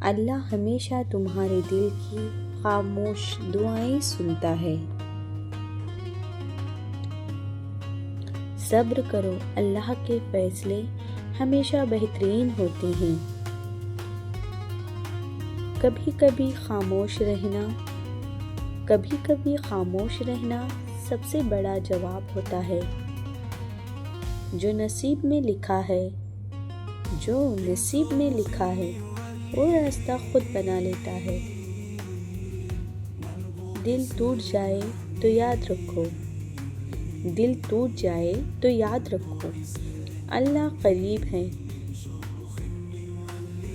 اللہ ہمیشہ تمہارے دل کی خاموش دعائیں سنتا ہے۔ صبر کرو، اللہ کے فیصلے ہمیشہ بہترین ہوتے ہیں۔ کبھی کبھی خاموش رہنا سب سے بڑا جواب ہوتا ہے۔ جو نصیب میں لکھا ہے وہ راستہ خود بنا لیتا ہے۔ دل ٹوٹ جائے تو یاد رکھو اللہ قریب ہے۔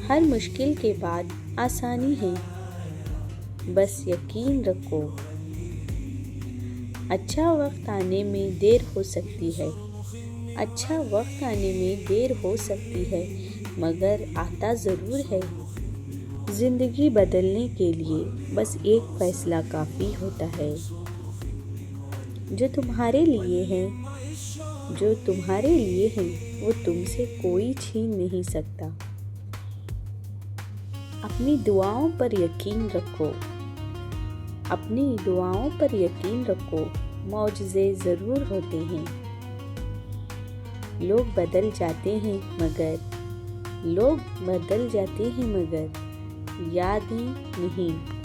ہر مشکل کے بعد آسانی ہے، بس یقین رکھو۔ اچھا وقت آنے میں دیر ہو سکتی ہے مگر آتا ضرور ہے۔ زندگی بدلنے کے لیے بس ایک فیصلہ کافی ہوتا ہے۔ جو تمہارے لیے ہیں وہ تم سے کوئی چھین نہیں سکتا۔ اپنی دعاؤں پر یقین رکھو، معجزے ضرور ہوتے ہیں۔ لوگ بدل جاتے ہیں مگر یادیں نہیں۔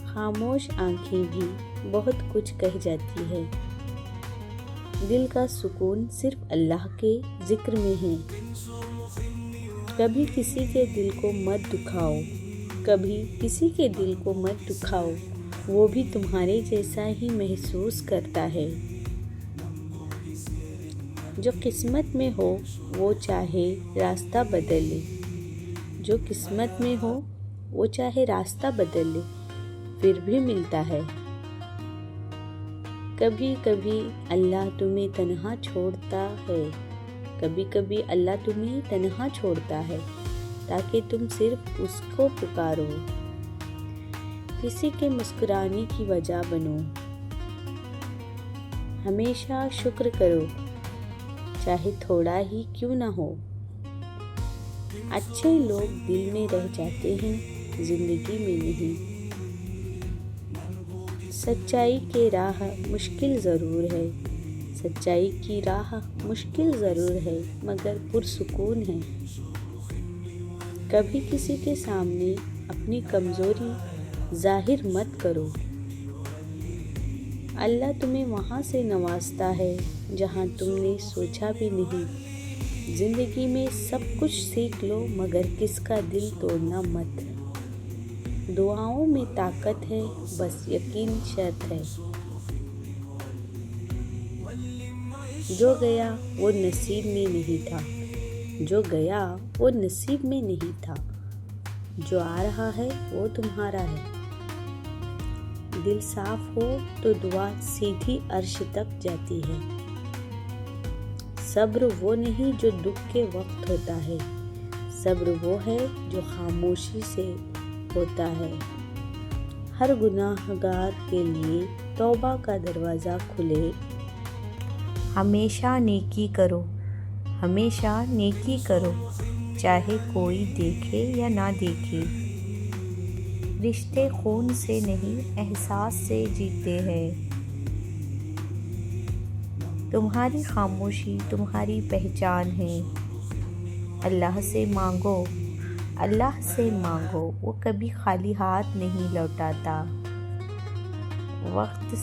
خاموش آنکھیں بھی بہت کچھ کہہ جاتی ہے۔ دل کا سکون صرف اللہ کے ذکر میں ہے۔ کبھی کسی کے دل کو مت دکھاؤ، وہ بھی تمہارے جیسا ہی محسوس کرتا ہے۔ جو قسمت میں ہو وہ چاہے راستہ بدل لے پھر بھی ملتا ہے۔ کبھی کبھی اللہ تمہیں تنہا چھوڑتا ہے تاکہ تم صرف اس کو پکارو۔ کسی کے مسکرانے کی وجہ بنو۔ ہمیشہ شکر کرو، چاہے تھوڑا ہی کیوں نہ ہو۔ اچھے لوگ دل میں رہ جاتے ہیں، زندگی میں نہیں۔ سچائی کی راہ مشکل ضرور ہے مگر پرسکون ہے۔ کبھی کسی کے سامنے اپنی کمزوری ظاہر مت کرو۔ اللہ تمہیں وہاں سے نوازتا ہے جہاں تم نے سوچا بھی نہیں۔ زندگی میں سب کچھ سیکھ لو مگر کس کا دل توڑنا مت۔ دعاؤں میں طاقت ہے، بس یقین شرط ہے۔ جو گیا وہ نصیب میں نہیں تھا، جو آ رہا ہے وہ تمہارا ہے۔ دل صاف ہو تو دعا سیدھی عرش تک جاتی ہے۔ صبر وہ نہیں جو دکھ کے وقت ہوتا ہے، صبر وہ ہے جو خاموشی سے ہوتا ہے۔ ہر گناہگار کے لیے توبہ کا دروازہ کھلے۔ ہمیشہ نیکی کرو چاہے کوئی دیکھے یا نہ دیکھے۔ رشتے خون سے نہیں احساس سے جیتے ہیں۔ تمہاری خاموشی تمہاری پہچان ہے۔ اللہ سے مانگو، وہ کبھی خالی ہاتھ نہیں لوٹاتا۔ وقت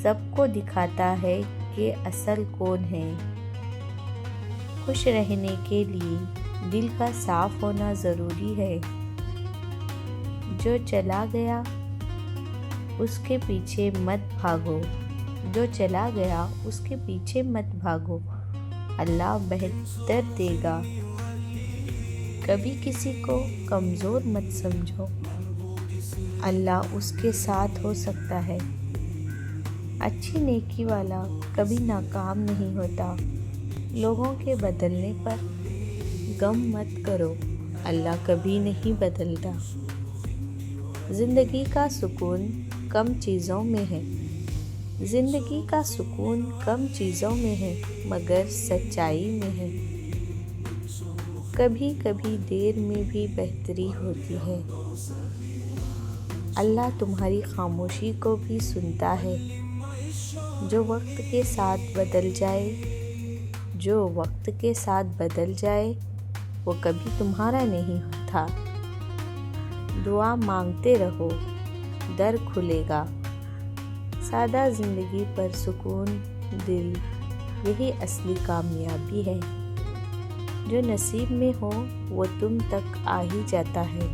سب کو دکھاتا ہے کہ اصل کون ہے۔ خوش رہنے کے لیے دل کا صاف ہونا ضروری ہے۔ جو چلا گیا اس کے پیچھے مت بھاگو، اللہ بہتر دے گا۔ کبھی کسی کو کمزور مت سمجھو، اللہ اس کے ساتھ ہو سکتا ہے۔ اچھی نیکی والا کبھی ناکام نہیں ہوتا۔ لوگوں کے بدلنے پر غم مت کرو، اللہ کبھی نہیں بدلتا۔ زندگی کا سکون کم چیزوں میں ہے مگر سچائی میں ہے۔ کبھی کبھی دیر میں بھی بہتری ہوتی ہے۔ اللہ تمہاری خاموشی کو بھی سنتا ہے۔ جو وقت کے ساتھ بدل جائے وہ کبھی تمہارا نہیں ہوتا۔ دعا مانگتے رہو، در کھلے گا۔ سادہ زندگی پر سکون دل، یہی اصلی کامیابی ہے۔ جو نصیب میں ہو وہ تم تک آ ہی جاتا ہے۔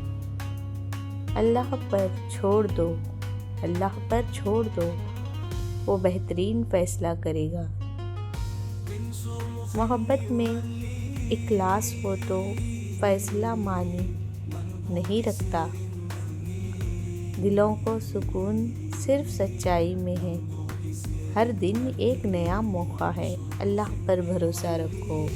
اللہ پر چھوڑ دو، وہ بہترین فیصلہ کرے گا۔ محبت میں اخلاص ہو تو فیصلہ معنی نہیں رکھتا۔ دلوں کو سکون صرف سچائی میں ہے۔ ہر دن ایک نیا موقع ہے۔ اللہ پر بھروسہ رکھو۔